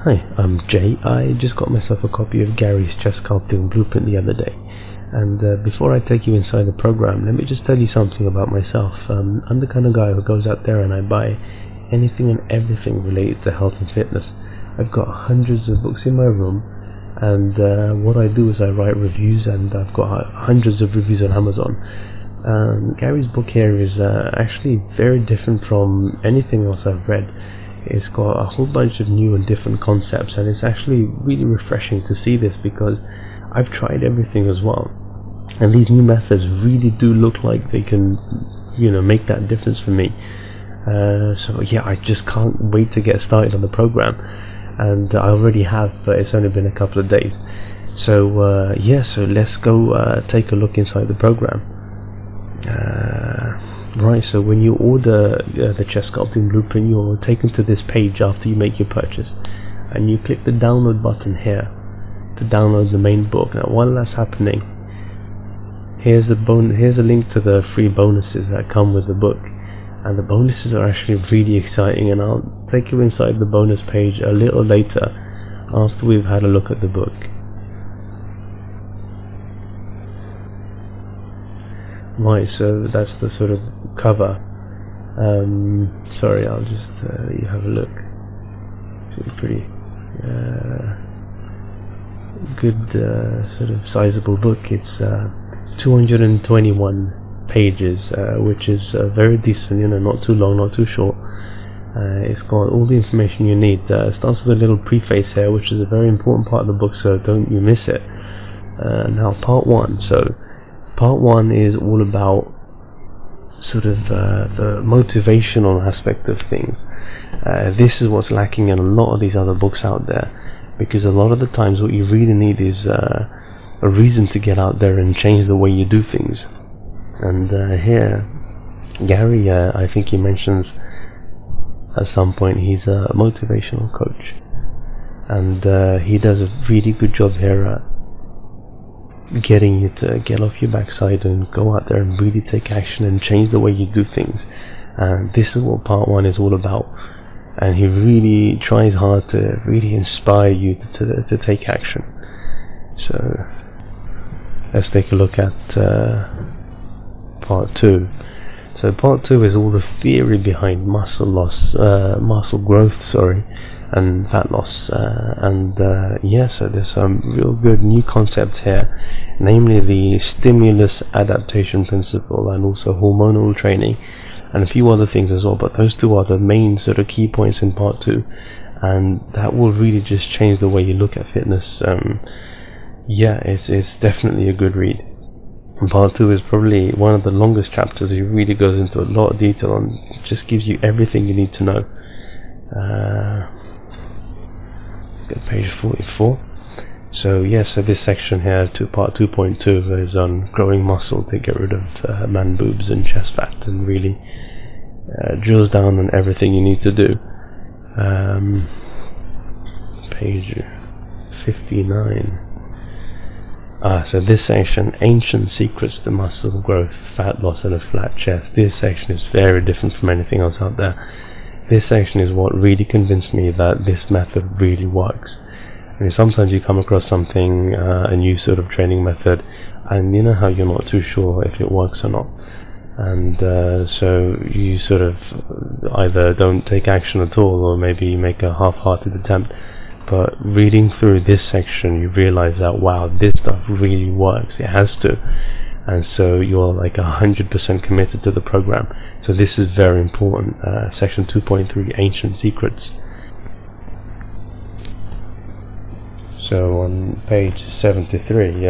Hi, I'm Jay. I just got myself a copy of Garry's Chest Sculpting Blueprint the other day, and before I take you inside the program, let me just tell you something about myself. I'm the kind of guy who goes out there and I buy anything and everything related to health and fitness. I've got hundreds of books in my room, and what I do is I write reviews, and I've got hundreds of reviews on Amazon. Garry's book here is actually very different from anything else I've read. It's got a whole bunch of new and different concepts, and it's actually really refreshing to see this because I've tried everything as well, and these new methods really do look like they can, make that difference for me. So yeah, I just can't wait to get started on the program, and I already have, but it's only been a couple of days. So so let's go take a look inside the program. Right, so when you order the Chest Sculpting Blueprint, you're taken to this page after you make your purchase, and you click the download button here to download the main book. Now while that's happening, here's a link to the free bonuses that come with the book, and the bonuses are actually really exciting, and I'll take you inside the bonus page a little later after we've had a look at the book. Right, so that's the sort of cover. Sorry, I'll just let you have a look. It's a pretty good sort of sizable book. It's 221 pages, which is very decent, not too long, not too short. It's got all the information you need. It starts with a little preface here, which is a very important part of the book, so don't you miss it. Now part one. So part one is all about sort of the motivational aspect of things. This is what's lacking in a lot of these other books out there, because a lot of the times what you really need is a reason to get out there and change the way you do things. And here Garry, I think he mentions at some point he's a motivational coach, and he does a really good job here at getting you to get off your backside and go out there and really take action and change the way you do things. And this is what part one is all about, and he really tries hard to really inspire you to take action. So let's take a look at part two. So part two is all the theory behind muscle loss, muscle growth, and fat loss, so there's some real good new concepts here, namely the stimulus adaptation principle, and also hormonal training, and a few other things as well. But those two are the main sort of key points in part two, and that will really just change the way you look at fitness. It's definitely a good read. And part two is probably one of the longest chapters. It really goes into a lot of detail and just gives you everything you need to know. Page 44. So this section here, to part 2.2, is on growing muscle to get rid of man boobs and chest fat, and really drills down on everything you need to do. Page 59. So this section, ancient secrets to muscle growth, fat loss and a flat chest. This section is very different from anything else out there. This section is what really convinced me that this method really works. I mean, sometimes you come across something, a new sort of training method, and you know how you're not too sure if it works or not. And so you sort of either don't take action at all, or maybe you make a half-hearted attempt. But reading through this section, you realize that, wow, this stuff really works. It has to. And so you're like 100% committed to the program. So this is very important. Section 2.3, Ancient Secrets. So on page 73,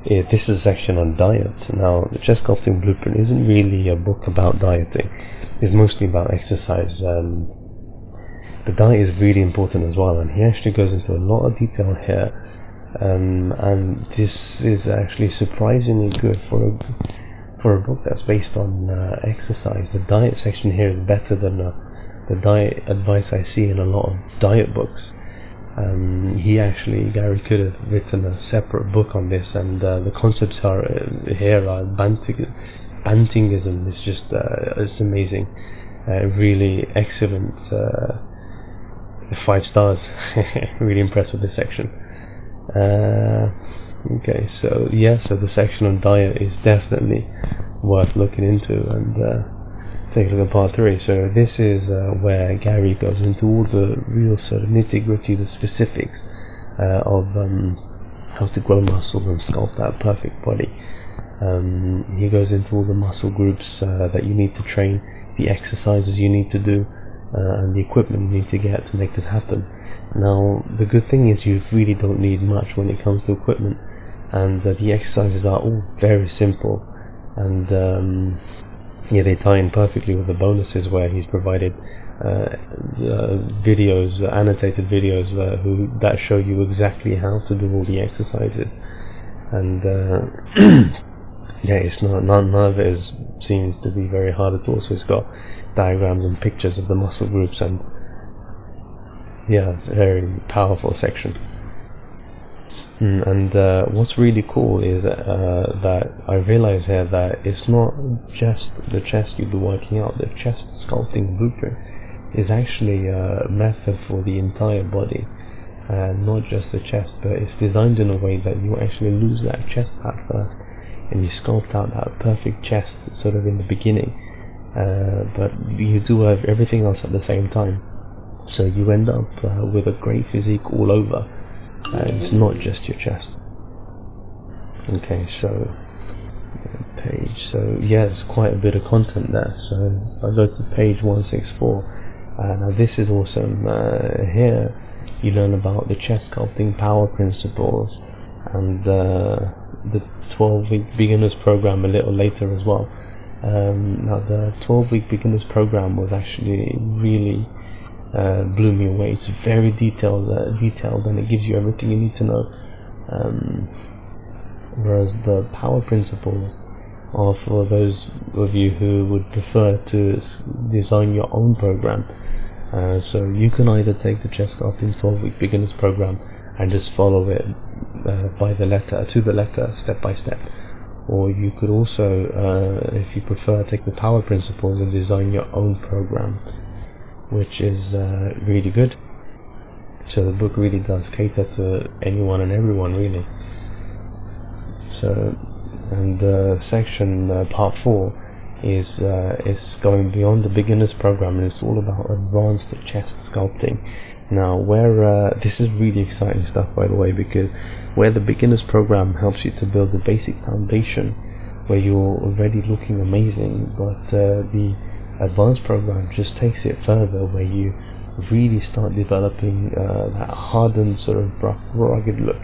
this is a section on diet. Now, the Chest Sculpting Blueprint isn't really a book about dieting. It's mostly about exercise. The diet is really important as well, and he actually goes into a lot of detail here. And this is actually surprisingly good for a book that's based on exercise. The diet section here is better than the diet advice I see in a lot of diet books. Garry could have written a separate book on this, and the concepts here are bantingism. It's just it's amazing, really excellent 5 stars. Really impressed with this section. Okay, so yeah, so the section on diet is definitely worth looking into, and take a look at part 3. So this is where Garry goes into all the real sort of nitty-gritty, the specifics of how to grow muscles and sculpt that perfect body. He goes into all the muscle groups that you need to train, the exercises you need to do, and the equipment you need to get to make this happen. Now, the good thing is you really don't need much when it comes to equipment, and the exercises are all very simple, and yeah, they tie in perfectly with the bonuses, where he's provided videos, annotated videos that show you exactly how to do all the exercises, and yeah, it's none of it seems to be very hard at all. So it's got diagrams and pictures of the muscle groups, and yeah, very powerful section. And what's really cool is that I realize here that it's not just the chest you'll be working out. The Chest Sculpting Blueprint is actually a method for the entire body, not just the chest, but it's designed in a way that you actually lose that chest fat first, and you sculpt out that perfect chest sort of in the beginning, but you do have everything else at the same time, so you end up with a great physique all over. It's not just your chest. Okay, so page, so yeah, there's quite a bit of content there. So if I go to page 164, now this is awesome. Here you learn about the chest sculpting power principles, and the 12-week beginners program a little later as well. Now the 12-week beginners program was actually really blew me away. It's very detailed, and it gives you everything you need to know. Whereas the power principles are for those of you who would prefer to design your own program. So you can either take the Chest Sculpting 12-week beginners program and just follow it by the letter, to the letter, step by step, or you could also, if you prefer, take the power principles and design your own program, which is really good. So the book really does cater to anyone and everyone, really. So, and section part 4 is going beyond the beginners program, and it's all about advanced chest sculpting. Now, where this is really exciting stuff, by the way, because where the beginners program helps you to build the basic foundation, where you're already looking amazing, but the advanced program just takes it further, where you really start developing that hardened, sort of rough, rugged look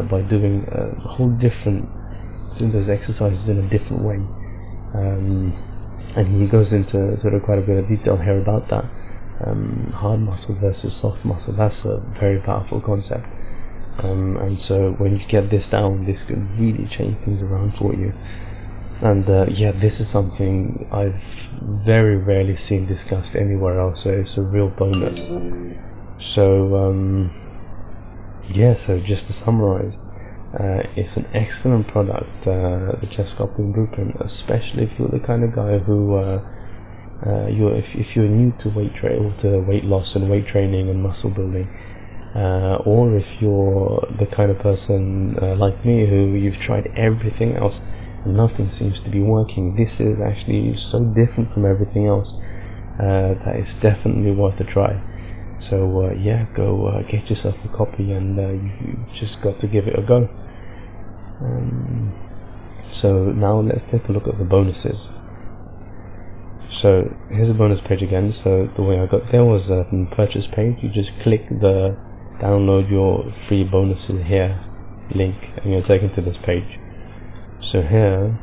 by doing a whole different, doing those exercises in a different way. And he goes into sort of quite a bit of detail here about that. Hard muscle versus soft muscle, that's a very powerful concept. And so when you get this down, this could really change things around for you. And yeah, this is something I've very rarely seen discussed anywhere else, so it's a real bonus. So yeah, so just to summarize, it's an excellent product, the Chest Sculpting Blueprint, especially if you're the kind of guy who if you're new to weight loss and weight training and muscle building, or if you're the kind of person like me, who you've tried everything else, nothing seems to be working. This is actually so different from everything else that it's definitely worth a try. So yeah, go get yourself a copy, and you just got to give it a go. So now let's take a look at the bonuses. So here's a bonus page again. So the way I got there was a purchase page. You just click the download your free bonuses here link, and you're taken to this page. So here,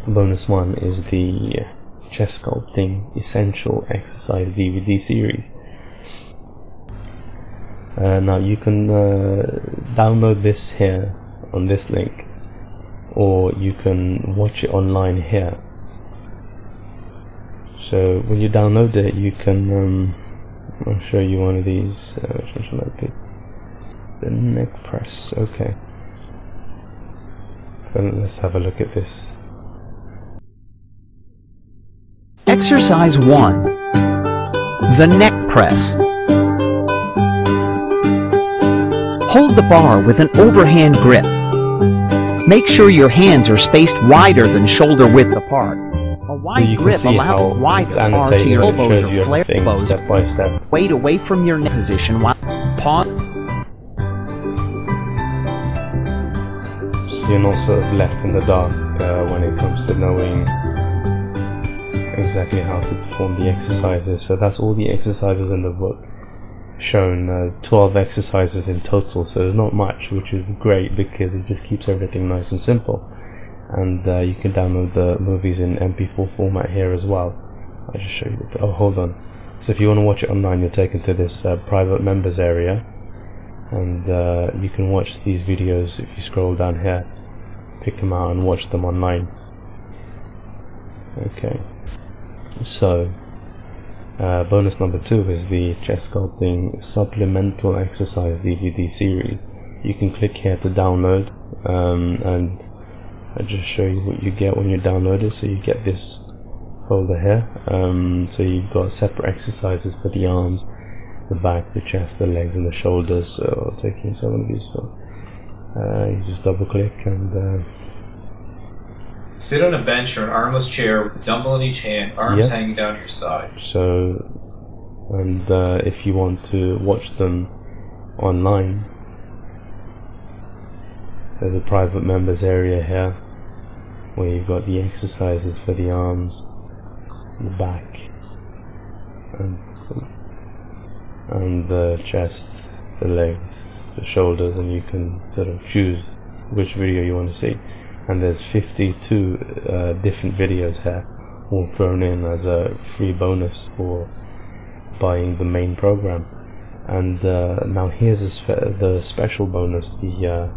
bonus 1 is the Chest Sculpting Essential Exercise DVD series. Now you can download this here on this link, or you can watch it online here. So when you download it, you can I'll show you one of these. Which one should I pick? The neck press. Okay. So let's have a look at this. Exercise 1. The neck press. Hold the bar with an overhand grip. Make sure your hands are spaced wider than shoulder width apart. A wide grip allows wide bar to your elbows or flare elbows. Step by step. Weight away from your neck position while pause. So you're not sort of left in the dark when it comes to knowing exactly how to perform the exercises. So that's all the exercises in the book shown, 12 exercises in total, so there's not much, which is great because it just keeps everything nice and simple. And you can download the movies in MP4 format here as well. I'll just show you. Oh, hold on. So if you want to watch it online, you're taken to this private members area, and you can watch these videos if you scroll down here. Pick them out and watch them online. Okay. So bonus number 2 is the Chest Sculpting Supplemental Exercise DVD series. You can click here to download, and I'll just show you what you get when you download it. So you get this folder here. So you've got separate exercises for the arms, the back, the chest, the legs, and the shoulders. So taking some of these, you just double click and sit on a bench or an armless chair with a dumbbell in each hand, arms hanging down your side. So, and if you want to watch them online, there's a private members area here where you've got the exercises for the arms, the back, and the chest, the legs, the shoulders, and you can sort of choose which video you want to see. And there's 52 different videos here, all thrown in as a free bonus for buying the main program. And now here's the special bonus, the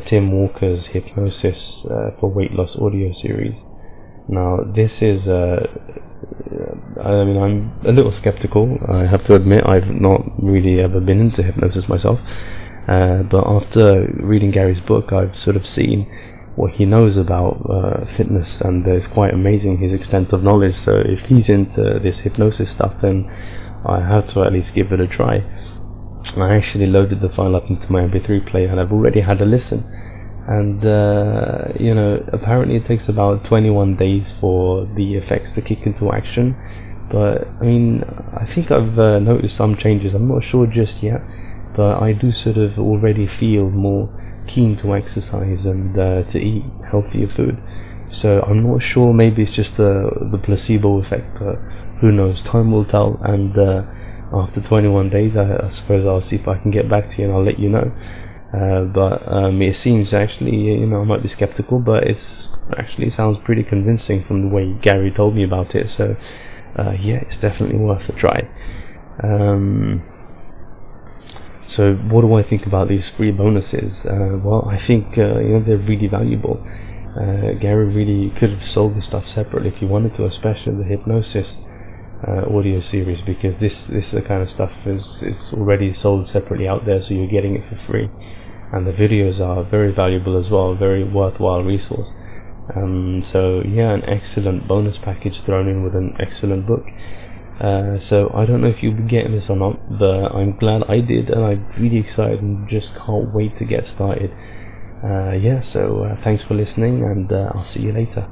Tim Walker's Hypnosis for Weight Loss audio series. Now this is I mean, I'm a little skeptical, I have to admit. I've not really ever been into hypnosis myself, but after reading Garry's book, I've sort of seen what he knows about fitness, and it's quite amazing, his extent of knowledge. So if he's into this hypnosis stuff, then I have to at least give it a try. I actually loaded the file up into my MP3 player, and I've already had a listen, and you know, apparently it takes about 21 days for the effects to kick into action. But I mean, I think I've noticed some changes. I'm not sure just yet, but I do sort of already feel more keen to exercise and to eat healthier food. So I'm not sure, maybe it's just the placebo effect, but who knows, time will tell. And after 21 days I suppose I'll see if I can get back to you and I'll let you know. But it seems actually, you know, I might be skeptical, but it sounds pretty convincing from the way Garry told me about it. So yeah, it's definitely worth a try. So what do I think about these free bonuses? Well, I think you know, they're really valuable. Garry really could have sold this stuff separately if he wanted to, especially the Hypnosis audio series, because this is the kind of stuff is already sold separately out there, so you're getting it for free. And the videos are very valuable as well, very worthwhile resource. So yeah, an excellent bonus package thrown in with an excellent book. So I don't know if you'll be getting this or not, but I'm glad I did, and I'm really excited and just can't wait to get started. Yeah, so thanks for listening, and I'll see you later.